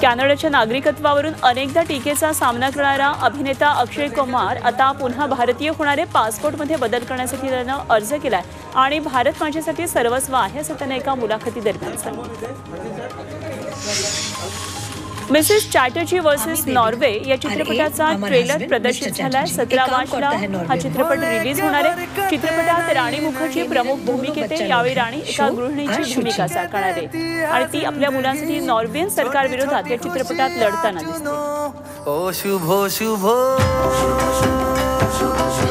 कॅनडाच्या नागरिकत्वावरून अनेकदा टीकेचा सामना करणारा अभिनेता अक्षय कुमार आता पुन्हा भारतीय होणारे पासपोर्टमध्ये बदल करण्यासाठी त्यानं अर्ज केलाय आणि भारत माझ्यासाठी सर्वस्व आहे असं त्याने एका मुलाखतीदरम्यान सांगितलं। मिसेस चॅटर्जी वर्सेस नॉर्वे या चित्रपटाचा ट्रेलर प्रदर्शित झालाय। 17 मार्चला हा चित्रपट रिलीज होणार आहे। चित्रपटात राणी मुखर्जी प्रमुख भूमिकेत आहे। यावेळी राणी एका गृहिणीची भूमिका साकारणार आहे आणि ती आपल्या मुलांसाठी नॉर्वेजियन सरकारविरोधात या चित्रपटात लढताना दिसते। ओ शुभो शुभो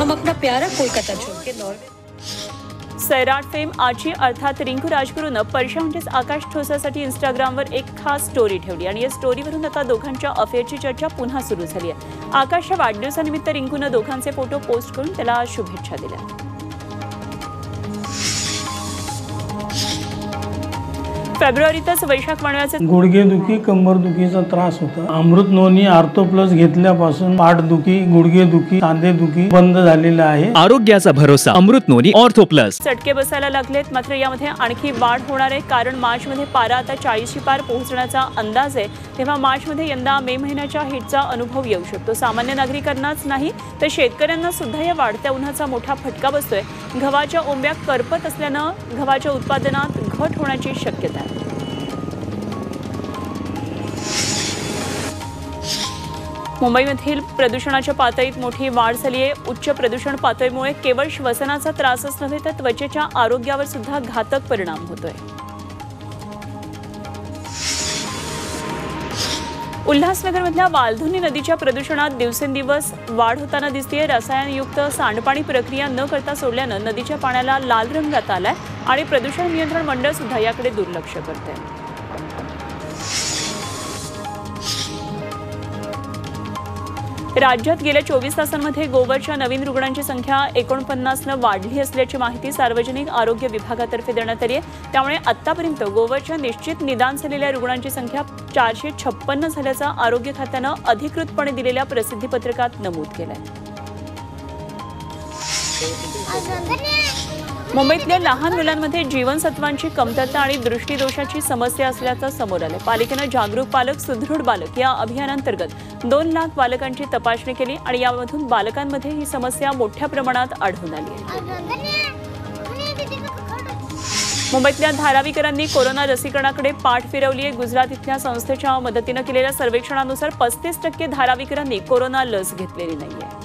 हम अपना प्यारा कोलकाता छोड़ के नॉर्वे। सैराट फेम आची अर्थात रिंकू राजगुरूनं परशा म्हणजेच आकाश ठोसासाठी इंस्टाग्रामवर एक खास स्टोरी ठेवली आणि या स्टोरीवरून आता दोघांच्या अफेअरची चर्चा पुन्हा सुरू झाली आहे। आकाशच्या वाढदिवसानिमित्त रिंकूनं दोघांचे फोटो पोस्ट करून त्याला शुभेच्छा दिल्या। फेब्रुवारीतच वैशाख मांडव्याचे गुडघेदुखी कंबरदुखीचा त्रास होता। अमृत नोनी आर्थो प्लस घेतल्यापासून पाठदुखी गुडघेदुखी सांधेदुखी बंद झालेला आहे। आरोग्याचा भरोसा अमृत नोनी ऑर्थो प्लस। चटके बसायला लागलेत, मात्र यामध्ये आणखी वाढ होणार आहे कारण मार्चमध्ये पारा आता 40ची पार पोहोचण्याचा अंदाज आहे। तेव्हा मार्चमध्ये यंदा मे महिन्याच्या हिटचा अनुभव येऊ शकतो। सामान्य नागरिकांनाच नाही तर शेतकऱ्यांना सुद्धा या वाढत्या उन्हाचा मोठा फटका बसतोय। गव्हाच्या ओंब्या करपत असल्यानं गव्हाच्या उत्पादनात घट होण्याची शक्यता आहे। मुंबईमधील प्रदूषणाच्या पातळीत मोठी वाढ झाली आहे। उच्च प्रदूषण पातळीमुळे केवळ श्वसनाचा त्रासच नव्हे तर त्वचेच्या आरोग्यावर सुद्धा घातक परिणाम होतोय। उल्हासनगरमधल्या वालधुनी नदीच्या प्रदूषणात दिवसेंदिवस वाढ होताना दिसतेय। रसायनयुक्त सांडपाणी प्रक्रिया न करता सोडल्यानं नदीच्या पाण्याला लाल रंगात आलाय आणि प्रदूषण नियंत्रण मंडळ सुद्धा याकडे दुर्लक्ष करतंय। राज्यात गेल्या 24 तासांमध्ये गोवरच्या नवीन रुग्णांची संख्या 49 वाढली असल्याची माहिती सार्वजनिक आरोग्य विभागातर्फे देण्यात आली आहे। त्यामुळे आतापर्यंत गोवरच्या निश्चित निदान झालेल्या रुग्णांची संख्या 456 झाल्याचं आरोग्य खात्यानं अधिकृतपणे दिलेल्या प्रसिद्धी पत्रकात नमूद केलंय। मुंबईतल्या लहान मुलांमध्ये जीवनसत्वांची कमतरता आणि दृष्टीदोषाची समस्या असल्याचं समोर आलंय। पालिकेनं जागरूक पालक सुदृढ बालक या अभियानांतर्गत 2 लाख बालकांची तपासणी केली आणि यामधून बालकांमध्ये ही समस्या मोठ्या प्रमाणात आढळून आली आहे। मुंबईतल्या धारावीकरांनी कोरोना लसीकरणाकडे पाठ फिरवली आहे। गुजरात इथल्या संस्थेच्या मदतीनं केलेल्या सर्वेक्षणानुसार 35% धारावीकरांनी कोरोना लस घेतलेली नाहीये।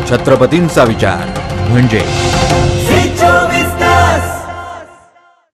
छत्रपतींचा विचार म्हणजे